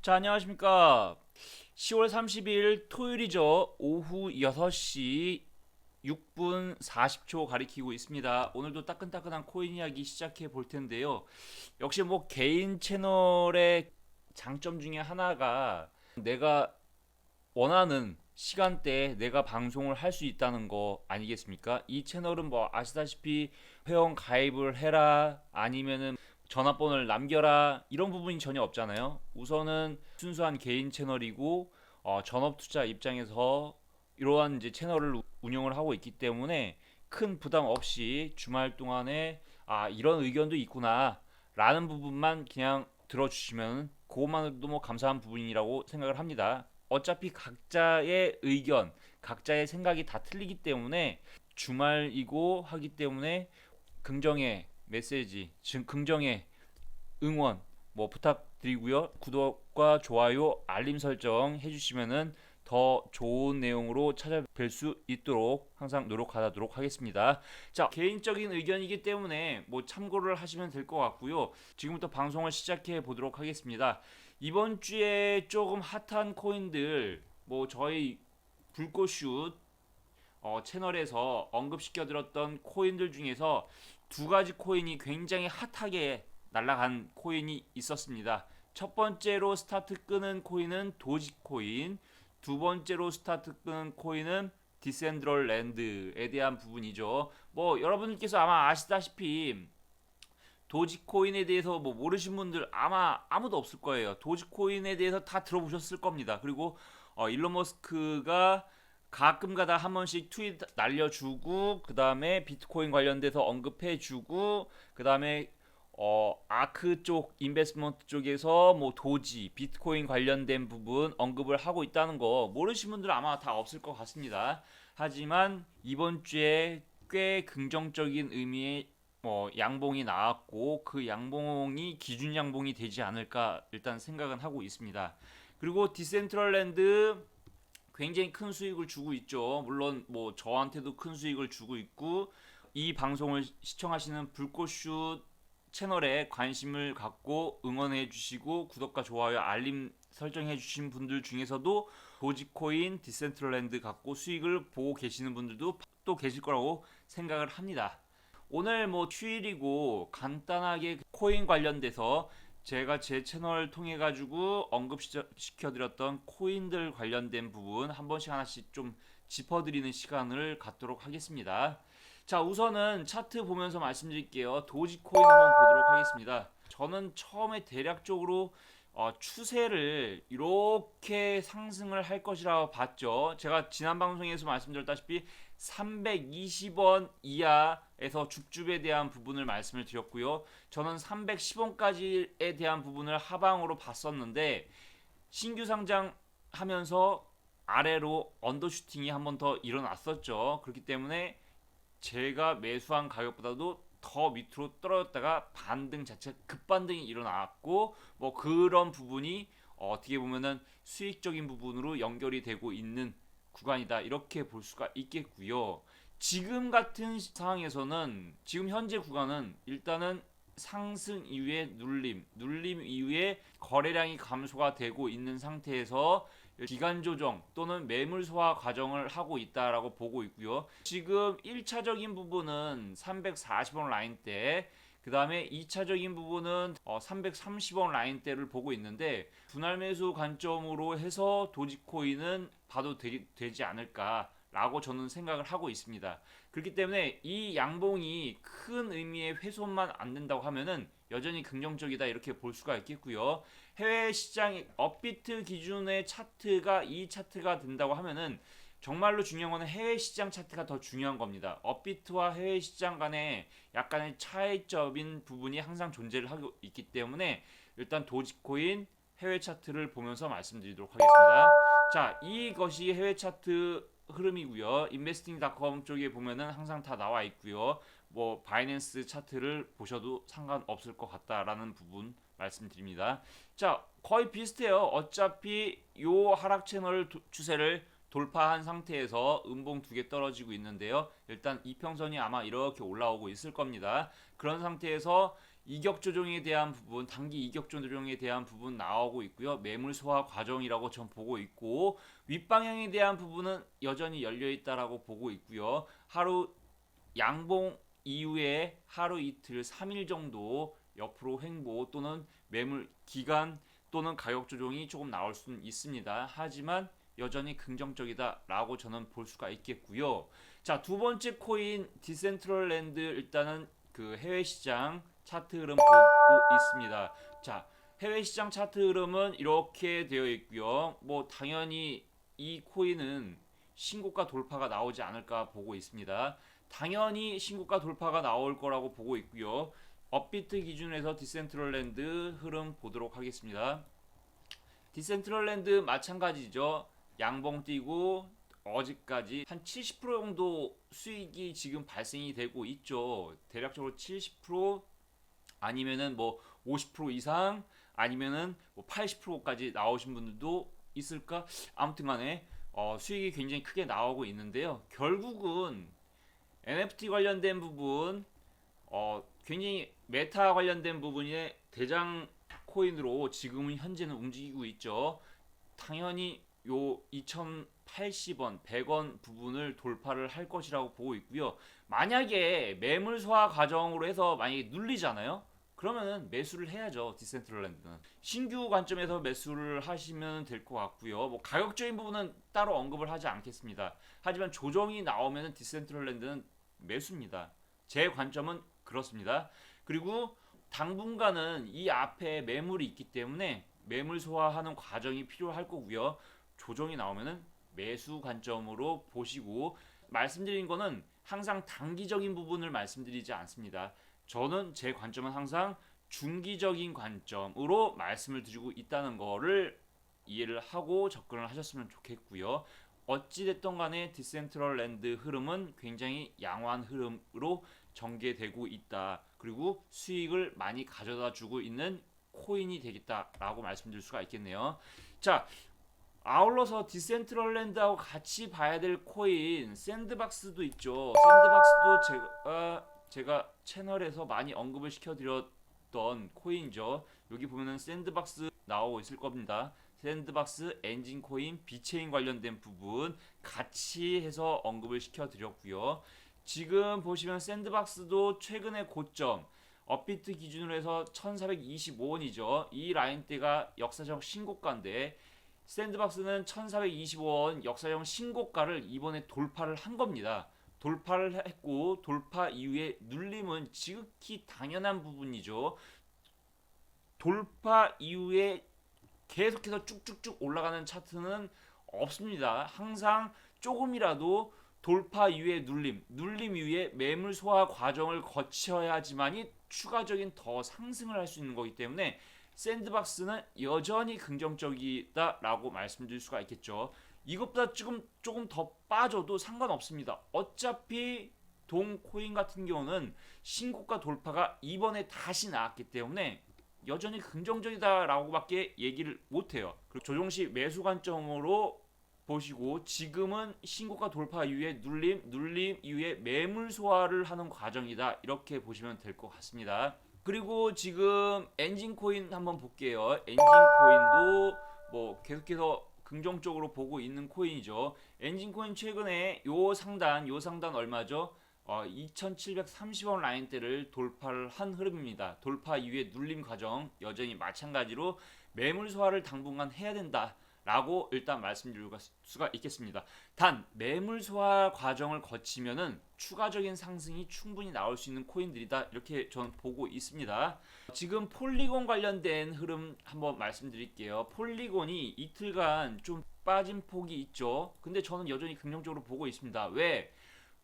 자, 안녕하십니까. 10월 30일 토요일이죠. 오후 6시 6분 40초 가리키고 있습니다. 오늘도 따끈따끈한 코인 이야기 시작해 볼 텐데요. 역시 뭐 개인 채널의 장점 중에 하나가 내가 원하는 시간대에 내가 방송을 할 수 있다는 거 아니겠습니까? 이 채널은 뭐 아시다시피 회원 가입을 해라 아니면은 전화번호를 남겨라 이런 부분이 전혀 없잖아요. 우선은 순수한 개인 채널이고 전업 투자 입장에서 이러한 이제 채널을 운영을 하고 있기 때문에 큰 부담 없이 주말 동안에 이런 의견도 있구나 라는 부분만 그냥 들어주시면 그것만으로도 뭐 감사한 부분이라고 생각을 합니다. 어차피 각자의 의견, 각자의 생각이 다 틀리기 때문에 주말이고 하기 때문에 긍정의 메시지, 즉 긍정의 응원 뭐 부탁드리고요. 구독과 좋아요, 알림 설정 해주시면은 더 좋은 내용으로 찾아뵐 수 있도록 항상 노력하도록 하겠습니다. 자, 개인적인 의견이기 때문에 뭐 참고를 하시면 될 것 같고요. 지금부터 방송을 시작해 보도록 하겠습니다. 이번 주에 조금 핫한 코인들 뭐 저희 불꽃슛 채널에서 언급시켜드렸던 코인들 중에서 두 가지 코인이 굉장히 핫하게 날아간 코인이 있었습니다. 첫 번째로 스타트 끄는 코인은 도지코인, 두 번째로 스타트 끄는 코인은 디센트럴랜드에 대한 부분이죠. 뭐 여러분들께서 아마 아시다시피 도지코인에 대해서 뭐 모르신 분들 아마 아무도 없을 거예요. 도지코인에 대해서 다 들어보셨을 겁니다. 그리고 일론 머스크가 가끔가다 한 번씩 트윗 날려주고 그 다음에 비트코인 관련돼서 언급해주고 그 다음에 아크 쪽 인베스트먼트 쪽에서 뭐 도지 비트코인 관련된 부분 언급을 하고 있다는 거 모르신 분들 아마 다 없을 것 같습니다. 하지만 이번 주에 꽤 긍정적인 의미의 양봉이 나왔고 그 양봉이 기준 양봉이 되지 않을까 일단 생각은 하고 있습니다. 그리고 디센트럴랜드 굉장히 큰 수익을 주고 있죠. 물론 뭐 저한테도 큰 수익을 주고 있고 이 방송을 시청하시는 불꽃슛 채널에 관심을 갖고 응원해 주시고 구독과 좋아요 알림 설정해 주신 분들 중에서도 도지코인 디센트럴랜드 갖고 수익을 보고 계시는 분들도 또 계실 거라고 생각을 합니다. 오늘 뭐 휴일이고 간단하게 코인 관련돼서 제가 제 채널 통해 가지고 언급시켜드렸던 코인들 관련된 부분 한 번씩 하나씩 좀 짚어드리는 시간을 갖도록 하겠습니다. 자, 우선은 차트 보면서 말씀드릴게요. 도지코인 한번 보도록 하겠습니다. 저는 처음에 대략적으로 추세를 이렇게 상승을 할 것이라고 봤죠. 제가 지난 방송에서 말씀드렸다시피 320원 이하에서 줍줍에 대한 부분을 말씀을 드렸고요. 저는 310원까지에 대한 부분을 하방으로 봤었는데 신규 상장하면서 아래로 언더슈팅이 한 번 더 일어났었죠. 그렇기 때문에 제가 매수한 가격보다도 더 밑으로 떨어졌다가 반등 자체 급반등이 일어났고 뭐 그런 부분이 어떻게 보면은 수익적인 부분으로 연결이 되고 있는 구간이다 이렇게 볼 수가 있겠고요. 지금 같은 상황에서는 지금 현재 구간은 일단은 상승 이후에 눌림 이후에 거래량이 감소가 되고 있는 상태에서 기간 조정 또는 매물 소화 과정을 하고 있다라고 보고 있고요. 지금 1차적인 부분은 340원 라인대 그 다음에 2차적인 부분은 330원 라인대를 보고 있는데 분할 매수 관점으로 해서 도지코인은 봐도 되지 않을까 라고 저는 생각을 하고 있습니다. 그렇기 때문에 이 양봉이 큰 의미의 훼손만 안 된다고 하면은 여전히 긍정적이다 이렇게 볼 수가 있겠고요. 해외 시장 업비트 기준의 차트가 이 차트가 된다고 하면은 정말로 중요한 거는 해외 시장 차트가 더 중요한 겁니다. 업비트와 해외 시장 간의 약간의 차이점인 부분이 항상 존재를 하고 있기 때문에 일단 도지코인 해외 차트를 보면서 말씀드리도록 하겠습니다. 자, 이것이 해외 차트 흐름이고요. 인베스팅닷컴 쪽에 보면은 항상 다 나와 있고요. 뭐 바이낸스 차트를 보셔도 상관없을 것 같다라는 부분 말씀드립니다. 자, 거의 비슷해요. 어차피 요 하락 채널 추세를 돌파한 상태에서 음봉 두 개 떨어지고 있는데요. 일단 이평선이 아마 이렇게 올라오고 있을 겁니다. 그런 상태에서 이격 조정에 대한 부분, 단기 이격 조정에 대한 부분 나오고 있고요. 매물 소화 과정이라고 전 보고 있고, 윗방향에 대한 부분은 여전히 열려 있다라고 보고 있고요. 하루 양봉 이후에 하루 이틀 3일 정도 옆으로 횡보 또는 매물 기간 또는 가격 조정이 조금 나올 수는 있습니다. 하지만 여전히 긍정적이다라고 저는 볼 수가 있겠고요. 자, 두 번째 코인 디센트럴랜드, 일단은 그 해외 시장 차트 흐름 보고 있습니다. 자, 해외 시장 차트 흐름은 이렇게 되어 있고요. 뭐 당연히 이 코인은 신고가 돌파가 나오지 않을까 보고 있습니다. 당연히 신고가 돌파가 나올 거라고 보고 있고요. 업비트 기준에서 디센트럴랜드 흐름 보도록 하겠습니다. 디센트럴랜드 마찬가지죠. 양봉 뛰고 어제까지 한 70% 정도 수익이 지금 발생이 되고 있죠. 대략적으로 70% 아니면은 뭐 50% 이상 아니면은 뭐 80%까지 나오신 분들도 있을까? 아무튼간에 수익이 굉장히 크게 나오고 있는데요. 결국은 NFT 관련된 부분, 굉장히 메타 관련된 부분의 대장 코인으로 지금은 현재는 움직이고 있죠. 당연히 요 2080원, 100원 부분을 돌파를 할 것이라고 보고 있고요. 만약에 매물 소화 과정으로 해서 만약에 눌리잖아요. 그러면은 매수를 해야죠. 디센트럴랜드는 신규 관점에서 매수를 하시면 될 것 같고요. 뭐 가격적인 부분은 따로 언급을 하지 않겠습니다. 하지만 조정이 나오면은 디센트럴랜드는 매수입니다. 제 관점은 그렇습니다. 그리고 당분간은 이 앞에 매물이 있기 때문에 매물 소화하는 과정이 필요할 거고요. 조정이 나오면은 매수 관점으로 보시고, 말씀드린 거는 항상 단기적인 부분을 말씀드리지 않습니다. 저는 제 관점은 항상 중기적인 관점으로 말씀을 드리고 있다는 거를 이해를 하고 접근을 하셨으면 좋겠고요. 어찌됐든 간에 디센트럴랜드 흐름은 굉장히 양호한 흐름으로 전개되고 있다. 그리고 수익을 많이 가져다 주고 있는 코인이 되겠다라고 말씀드릴 수가 있겠네요. 자, 아울러서 디센트럴랜드하고 같이 봐야 될 코인 샌드박스도 있죠. 샌드박스도 제가 채널에서 많이 언급을 시켜드렸던 코인이죠. 여기 보면은 샌드박스 나오고 있을 겁니다. 샌드박스, 엔진 코인, 비체인 관련된 부분 같이 해서 언급을 시켜드렸고요. 지금 보시면 샌드박스도 최근의 고점 업비트 기준으로 해서 1425원이죠. 이 라인대가 역사적 신고가인데 샌드박스는 1425원 역사적 신고가를 이번에 돌파를 한 겁니다. 돌파를 했고 돌파 이후에 눌림은 지극히 당연한 부분이죠. 돌파 이후에 계속해서 쭉쭉쭉 올라가는 차트는 없습니다. 항상 조금이라도 돌파 이후에 눌림 이후에 매물 소화 과정을 거쳐야지만이 추가적인 더 상승을 할 수 있는 거기 때문에 샌드박스는 여전히 긍정적이다라고 말씀드릴 수가 있겠죠. 이것보다 조금 더 빠져도 상관없습니다. 어차피 동코인 같은 경우는 신고가 돌파가 이번에 다시 나왔기 때문에 여전히 긍정적이다라고밖에 얘기를 못해요. 그리고 조정시 매수 관점으로 보시고 지금은 신고가 돌파 이후에 눌림 이후에 매물 소화를 하는 과정이다, 이렇게 보시면 될 것 같습니다. 그리고 지금 엔진 코인 한번 볼게요. 엔진 코인도 뭐 계속해서 긍정적으로 보고 있는 코인이죠. 엔진 코인 최근에 요 상단 얼마죠? 2730원 라인대를 돌파를 한 흐름입니다. 돌파 이후에 눌림 과정 여전히 마찬가지로 매물 소화를 당분간 해야 된다 라고 일단 말씀드릴 수가 있겠습니다. 단 매물 소화 과정을 거치면은 추가적인 상승이 충분히 나올 수 있는 코인들이다, 이렇게 저는 보고 있습니다. 지금 폴리곤 관련된 흐름 한번 말씀드릴게요. 폴리곤이 이틀간 좀 빠진 폭이 있죠. 근데 저는 여전히 긍정적으로 보고 있습니다. 왜?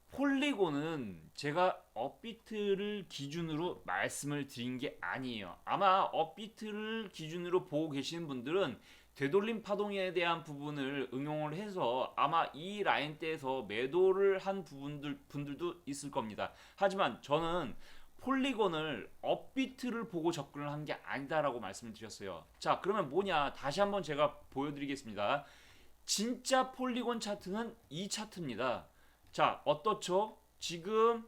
폴리곤은 제가 업비트를 기준으로 말씀을 드린 게 아니에요. 아마 업비트를 기준으로 보고 계시는 분들은 되돌림 파동에 대한 부분을 응용을 해서 아마 이 라인대에서 매도를 한 분들도 있을 겁니다. 하지만 저는 폴리곤을 업비트를 보고 접근을 한 게 아니다라고 말씀을 드렸어요. 자, 그러면 뭐냐? 다시 한번 제가 보여드리겠습니다. 진짜 폴리곤 차트는 이 차트입니다. 자, 어떻죠? 지금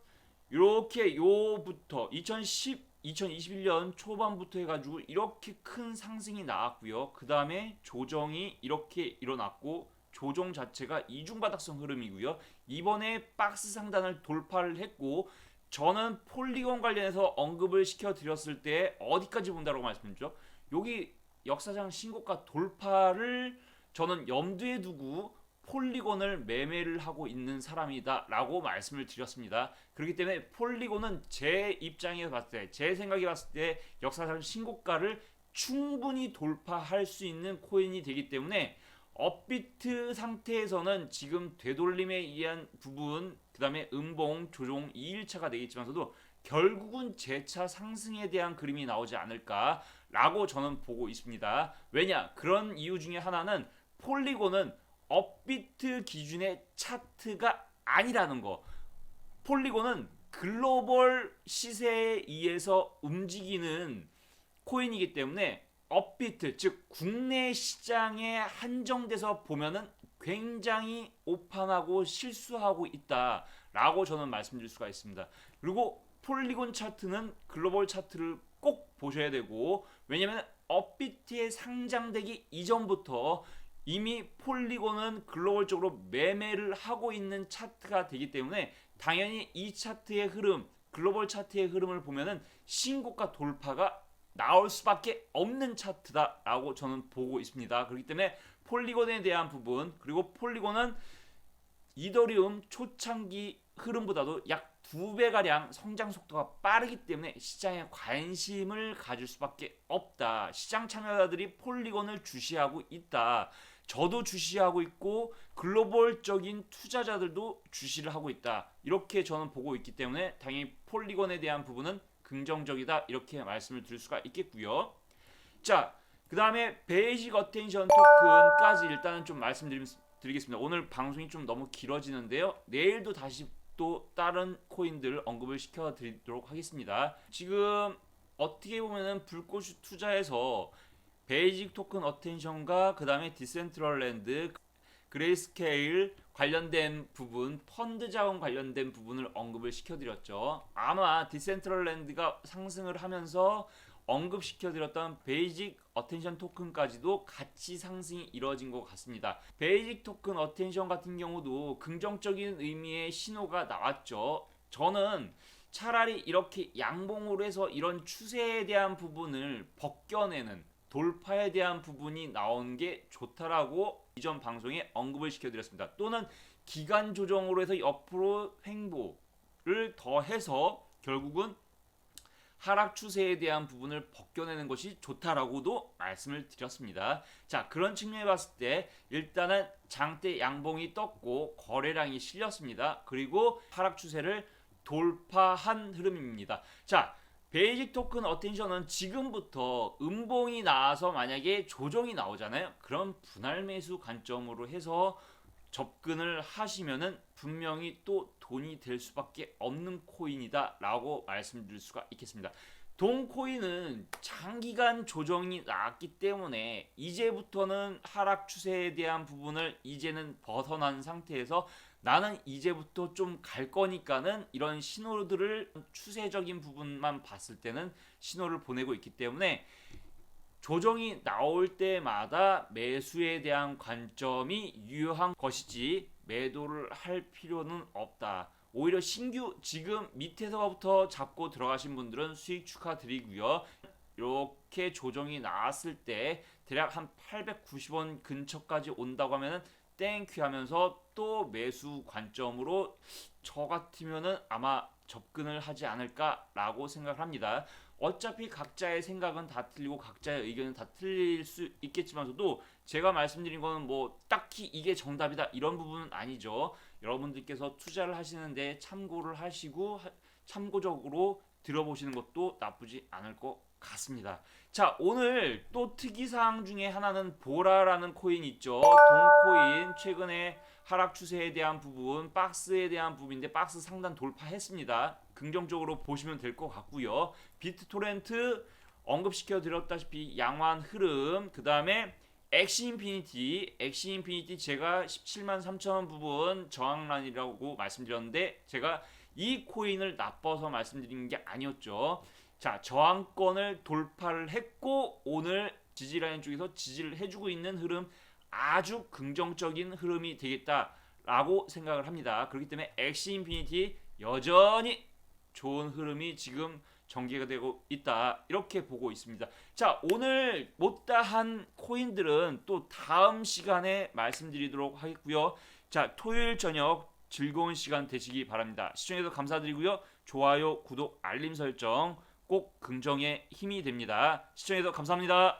이렇게 요부터 2010 2021년 초반부터 해가지고 이렇게 큰 상승이 나왔고요. 그 다음에 조정이 이렇게 일어났고 조정 자체가 이중바닥성 흐름이고요. 이번에 박스 상단을 돌파를 했고 저는 폴리곤 관련해서 언급을 시켜드렸을 때 어디까지 본다고 말씀드렸죠? 여기 역사상 신고가 돌파를 저는 염두에 두고 폴리곤을 매매를 하고 있는 사람이다 라고 말씀을 드렸습니다. 그렇기 때문에 폴리곤은 제 입장에서 봤을 때, 제 생각에 봤을 때 역사상 신고가를 충분히 돌파할 수 있는 코인이 되기 때문에 업비트 상태에서는 지금 되돌림에 의한 부분, 그 다음에 음봉, 조종 2일차가 되겠지만서도 결국은 재차 상승에 대한 그림이 나오지 않을까라고 저는 보고 있습니다. 왜냐? 그런 이유 중에 하나는 폴리곤은 업비트 기준의 차트가 아니라는 거. 폴리곤은 글로벌 시세에 의해서 움직이는 코인이기 때문에 업비트, 즉 국내 시장에 한정돼서 보면은 굉장히 오판하고 실수하고 있다라고 저는 말씀드릴 수가 있습니다. 그리고 폴리곤 차트는 글로벌 차트를 꼭 보셔야 되고, 왜냐면 업비트에 상장되기 이전부터 이미 폴리곤은 글로벌적으로 매매를 하고 있는 차트가 되기 때문에 당연히 이 차트의 흐름, 글로벌 차트의 흐름을 보면은 신고가 돌파가 나올 수밖에 없는 차트다라고 저는 보고 있습니다. 그렇기 때문에 폴리곤에 대한 부분, 그리고 폴리곤은 이더리움 초창기 흐름보다도 약 2배가량 성장 속도가 빠르기 때문에 시장에 관심을 가질 수밖에 없다. 시장 참여자들이 폴리곤을 주시하고 있다. 저도 주시하고 있고 글로벌적인 투자자들도 주시를 하고 있다. 이렇게 저는 보고 있기 때문에 당연히 폴리곤에 대한 부분은 긍정적이다. 이렇게 말씀을 드릴 수가 있겠고요. 자, 그 다음에 베이직 어텐션 토큰까지 일단은 좀 말씀드리겠습니다. 오늘 방송이 좀 너무 길어지는데요. 내일도 다시 또 다른 코인들 언급을 시켜드리도록 하겠습니다. 지금 어떻게 보면은 불꽃 투자에서 베이직 토큰 어텐션과 그 다음에 디센트럴랜드, 그레이스케일 관련된 부분, 펀드 자원 관련된 부분을 언급을 시켜드렸죠. 아마 디센트럴랜드가 상승을 하면서 언급시켜드렸던 베이직 어텐션 토큰까지도 같이 상승이 이루어진 것 같습니다. 베이직 토큰 어텐션 같은 경우도 긍정적인 의미의 신호가 나왔죠. 저는 차라리 이렇게 양봉으로 해서 이런 추세에 대한 부분을 벗겨내는, 돌파에 대한 부분이 나온 게 좋다라고 이전 방송에 언급을 시켜드렸습니다. 또는 기간 조정으로 해서 옆으로 횡보를 더해서 결국은 하락 추세에 대한 부분을 벗겨내는 것이 좋다라고도 말씀을 드렸습니다. 자, 그런 측면에 봤을 때 일단은 장대 양봉이 떴고 거래량이 실렸습니다. 그리고 하락 추세를 돌파한 흐름입니다. 자, 베이직 토큰 어텐션은 지금부터 음봉이 나와서 만약에 조정이 나오잖아요. 그럼 분할 매수 관점으로 해서 접근을 하시면은 분명히 또 돈이 될 수밖에 없는 코인이다 라고 말씀드릴 수가 있겠습니다. 동코인은 장기간 조정이 나왔기 때문에 이제부터는 하락 추세에 대한 부분을 이제는 벗어난 상태에서 나는 이제부터 좀 갈 거니까는 이런 신호들을 추세적인 부분만 봤을 때는 신호를 보내고 있기 때문에 조정이 나올 때마다 매수에 대한 관점이 유효한 것이지 매도를 할 필요는 없다. 오히려 신규 지금 밑에서부터 잡고 들어가신 분들은 수익 축하드리고요. 이렇게 조정이 나왔을 때 대략 한 890원 근처까지 온다고 하면은 땡큐 하면서 또 매수 관점으로 저 같으면은 아마 접근을 하지 않을까라고 생각을 합니다. 어차피 각자의 생각은 다 틀리고 각자의 의견은 다 틀릴 수 있겠지만서도 제가 말씀드린 거는 뭐 딱히 이게 정답이다 이런 부분은 아니죠. 여러분들께서 투자를 하시는데 참고를 하시고 참고적으로 들어보시는 것도 나쁘지 않을 것 같습니다. 자, 오늘 또 특이사항 중에 하나는 보라라는 코인 있죠. 동코인 최근에 하락 추세에 대한 부분, 박스에 대한 부분인데 박스 상단 돌파했습니다. 긍정적으로 보시면 될 것 같고요. 비트토렌트 언급시켜 드렸다시피 양호한 흐름, 그 다음에 엑시인피니티 제가 17만 3천원 부분 저항란이라고 말씀드렸는데 제가 이 코인을 나빠서 말씀드린 게 아니었죠. 자, 저항권을 돌파를 했고 오늘 지지라인 쪽에서 지지를 해주고 있는 흐름, 아주 긍정적인 흐름이 되겠다라고 생각을 합니다. 그렇기 때문에 엑시인피니티 여전히 좋은 흐름이 지금 전개가 되고 있다, 이렇게 보고 있습니다. 자, 오늘 못다한 코인들은 또 다음 시간에 말씀드리도록 하겠고요. 자, 토요일 저녁 즐거운 시간 되시기 바랍니다. 시청해주셔서 감사드리고요. 좋아요, 구독, 알림 설정 꼭 긍정의 힘이 됩니다. 시청해주셔서 감사합니다.